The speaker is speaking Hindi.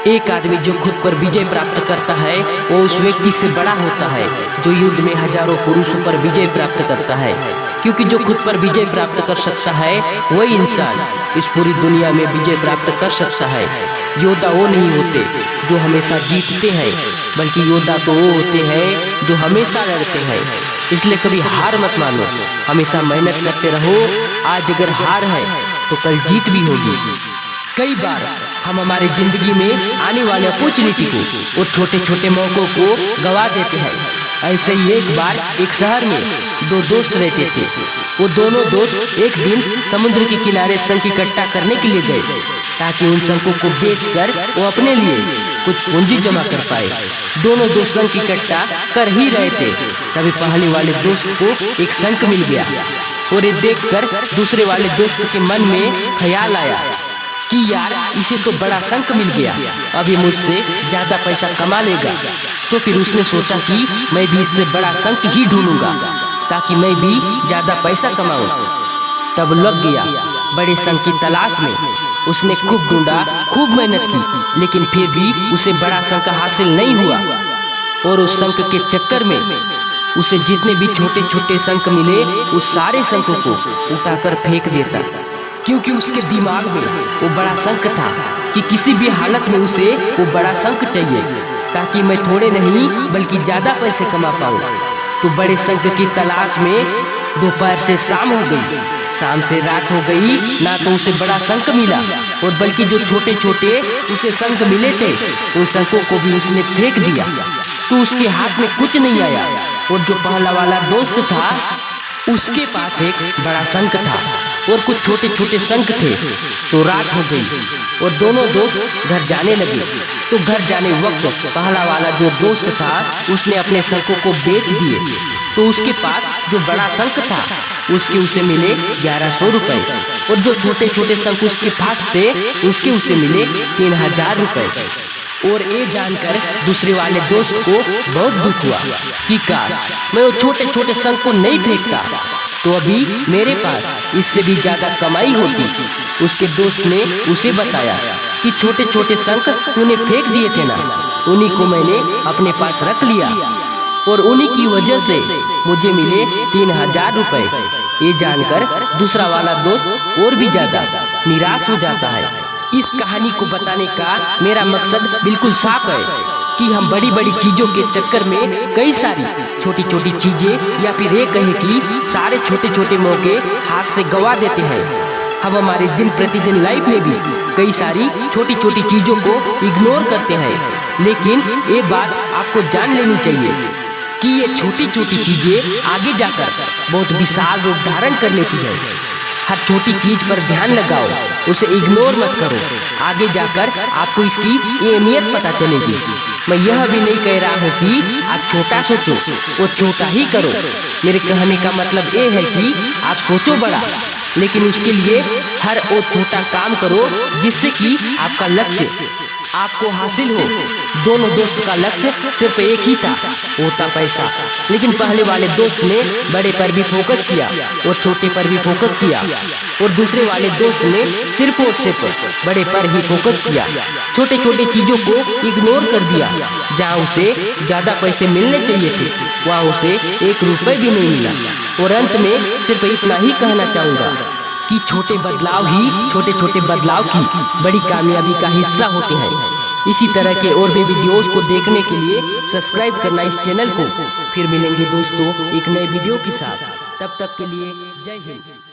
एक आदमी जो खुद पर विजय प्राप्त करता है वो उस व्यक्ति से बड़ा होता है जो युद्ध में हजारों पुरुषों पर विजय प्राप्त करता है, क्योंकि जो खुद पर विजय प्राप्त कर सकता है वही इंसान इस पूरी दुनिया में विजय प्राप्त कर सकता है। योद्धा वो नहीं होते जो हमेशा जीतते हैं, बल्कि योद्धा तो वो होते हैं जो हमेशा लड़ते हैं। इसलिए कभी हार मत मानो, हमेशा मेहनत करते रहो। आज अगर हार है तो कल जीत भी होगी। कई बार हम हमारे जिंदगी में आने वाले अपॉर्चुनिटी को और छोटे छोटे मौकों को गवा देते हैं। ऐसे ही एक बार एक शहर में दो दोस्त रहते थे। वो दोनों दोस्त एक दिन समुद्र के किनारे शंख इकट्ठा करने के लिए गए ताकि उन शंखों को बेचकर वो अपने लिए कुछ पूंजी जमा कर पाए। दोनों दोस्त शंख इकट्ठा कर ही रहे थे, तभी पहले वाले दोस्त को एक शंख मिल गया और ये देखकर दूसरे वाले दोस्त के मन में ख्याल आया कि यार इसे तो बड़ा शंख मिल गया, अभी मुझसे ज्यादा पैसा कमा लेगा। तो फिर उसने सोचा कि मैं भी इससे बड़ा शंख ही ढूंढूंगा ताकि मैं भी ज्यादा पैसा कमाऊं। तब लग गया बड़े शंख की तलाश में। उसने खूब ढूंढा, खूब मेहनत की, लेकिन फिर भी उसे बड़ा शंख हासिल नहीं हुआ। और उस शंख के चक्कर में उसे जितने भी छोटे छोटे शंख मिले उस सारे शंखों को उठाकर फेंक देता, क्योंकि उसके दिमाग में वो बड़ा शंख था कि किसी भी हालत में उसे वो बड़ा शंख चाहिए ताकि मैं थोड़े नहीं बल्कि ज्यादा पैसे कमा पाऊँ। तो बड़े शंख की तलाश में दोपहर से शाम हो गई, शाम से रात हो गई, ना तो उसे बड़ा शंख मिला और बल्कि जो छोटे छोटे उसे शंख मिले थे उन शंखों को भी उसने फेंक दिया। तो उसके हाथ में कुछ नहीं आया और जो पहला वाला दोस्त था उसके पास एक बड़ा शंख था और कुछ छोटे छोटे शंख थे। तो रात हो गई और दोनों दोस्त घर जाने लगे। तो घर जाने वक्त पहला वाला जो दोस्त था उसने अपने शंखों को बेच दिए। तो उसके पास जो बड़ा शंख था उसके उसे मिले 1100 रुपए और जो छोटे छोटे शंख उसके पास थे उसके उसे मिले 3000 रुपए। और ये जानकर दूसरे वाले दोस्त को बहुत दुख हुआ कि काश मैं वो छोटे छोटे शंख को नहीं फेंकता तो अभी मेरे पास इससे भी ज्यादा कमाई होती। उसके दोस्त ने उसे बताया कि छोटे छोटे शंख तूने फेंक दिए थे ना, उन्हीं को मैंने अपने पास रख लिया और उन्हीं की वजह से मुझे मिले 3000 रुपए। ये जानकर दूसरा वाला दोस्त और भी ज्यादा निराश हो जाता है। इस कहानी को बताने का मेरा मकसद बिल्कुल साफ है कि हम बड़ी बड़ी चीजों के चक्कर में कई सारी छोटी छोटी चीजें या फिर ये कहे कि सारे छोटे छोटे मौके हाथ से गवा देते हैं। हम हमारे दिन प्रतिदिन लाइफ में भी कई सारी छोटी छोटी चीजों को इग्नोर करते हैं, लेकिन ये बात आपको जान लेनी चाहिए कि ये छोटी छोटी चीजें आगे जाकर बहुत विशाल रूप धारण कर लेती है। हर छोटी चीज पर ध्यान लगाओ, उसे इग्नोर मत करो, आगे जाकर आपको इसकी अहमियत पता चलेगी। मैं यह भी नहीं कह रहा हूँ कि आप छोटा सोचो और छोटा ही करो। मेरे कहने का मतलब ये है कि आप सोचो बड़ा, लेकिन उसके लिए हर वो छोटा काम करो जिससे कि आपका लक्ष्य आपको हासिल हो। दोनों दोस्त का लक्ष्य सिर्फ एक ही था, वो था पैसा। लेकिन पहले वाले दोस्त ने बड़े पर भी फोकस किया और छोटे पर भी फोकस किया और दूसरे वाले दोस्त ने सिर्फ और सिर्फ बड़े पर ही फोकस किया, छोटे छोटे चीजों को इग्नोर कर दिया। जहाँ उसे ज्यादा पैसे मिलने चाहिए थे वहाँ उसे 1 रुपए भी नहीं मिला। और अंत में सिर्फ इतना ही कहना चाहूँगा कि छोटे बदलाव ही छोटे छोटे बदलाव की बड़ी कामयाबी का हिस्सा होते हैं। इसी तरह के और भी वीडियोस को देखने के लिए सब्सक्राइब करना इस चैनल को। फिर मिलेंगे दोस्तों एक नए वीडियो के साथ, तब तक के लिए जय हिंद।